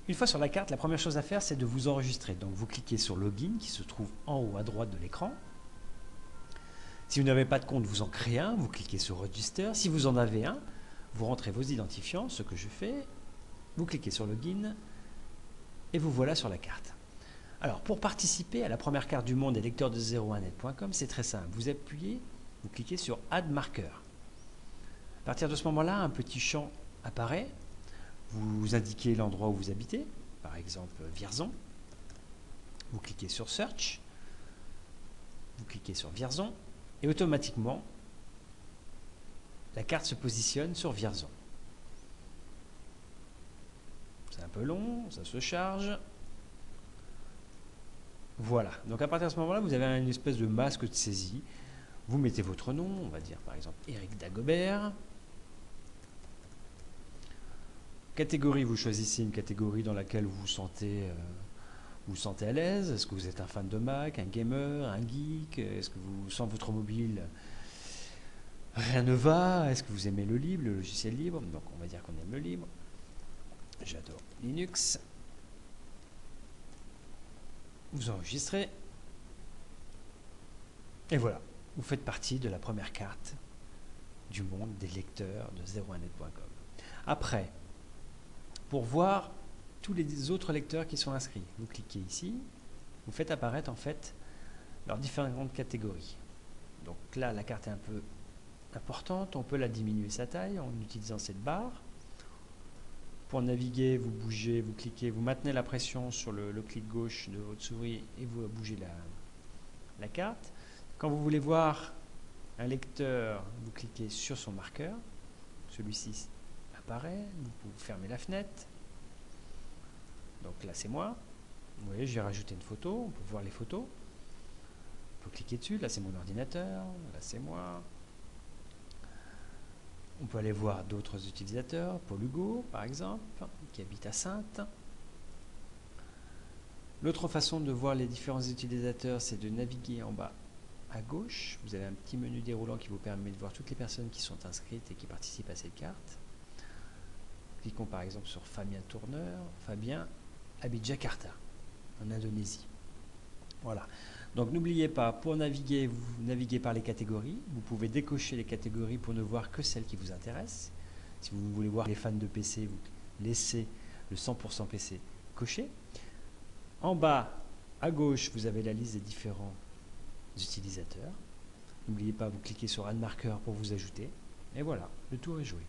Une fois sur la carte, la première chose à faire, c'est de vous enregistrer. Donc vous cliquez sur Login qui se trouve en haut à droite de l'écran. Si vous n'avez pas de compte, vous en créez un, vous cliquez sur Register. Si vous en avez un, vous rentrez vos identifiants, ce que je fais. Vous cliquez sur Login et vous voilà sur la carte. Alors pour participer à la première carte du monde des lecteurs de 01net.com, c'est très simple. Vous appuyez, vous cliquez sur Add Marker. À partir de ce moment-là, un petit champ apparaît. Vous indiquez l'endroit où vous habitez, par exemple Vierzon. Vous cliquez sur Search. Vous cliquez sur Vierzon. Et automatiquement, la carte se positionne sur Vierzon. C'est un peu long, ça se charge. Voilà, donc à partir de ce moment-là, vous avez une espèce de masque de saisie. Vous mettez votre nom, on va dire par exemple Éric Dagobert. Catégorie, vous choisissez une catégorie dans laquelle vous vous sentez à l'aise. Est-ce que vous êtes un fan de Mac, un gamer, un geek? Est-ce que vous, sans votre mobile, rien ne va? Est-ce que vous aimez le libre, le logiciel libre? Donc on va dire qu'on aime le libre. J'adore Linux. Vous enregistrez. Et voilà, vous faites partie de la première carte du monde des lecteurs de 01net.com. Après, pour voir tous les autres lecteurs qui sont inscrits, vous cliquez ici, vous faites apparaître en fait leurs différentes catégories. Donc là, la carte est un peu importante, on peut la diminuer sa taille en utilisant cette barre. Pour naviguer, vous bougez, vous cliquez, vous maintenez la pression sur le clic gauche de votre souris et vous bougez la carte. Quand vous voulez voir un lecteur, vous cliquez sur son marqueur, celui-ci apparaît, vous fermez la fenêtre. Donc là c'est moi, vous voyez j'ai rajouté une photo, on peut voir les photos, on peut cliquer dessus, là c'est mon ordinateur, là c'est moi. On peut aller voir d'autres utilisateurs, Paul Hugo par exemple, qui habite à Saintes. L'autre façon de voir les différents utilisateurs, c'est de naviguer en bas à gauche. Vous avez un petit menu déroulant qui vous permet de voir toutes les personnes qui sont inscrites et qui participent à cette carte. Cliquons par exemple sur Fabien Tourneur. Fabien habite Jakarta, en Indonésie. Voilà. Donc n'oubliez pas, pour naviguer, vous naviguez par les catégories. Vous pouvez décocher les catégories pour ne voir que celles qui vous intéressent. Si vous voulez voir les fans de PC, vous laissez le 100% PC coché. En bas, à gauche, vous avez la liste des différents utilisateurs. N'oubliez pas, vous cliquez sur Add Marker pour vous ajouter. Et voilà, le tour est joué.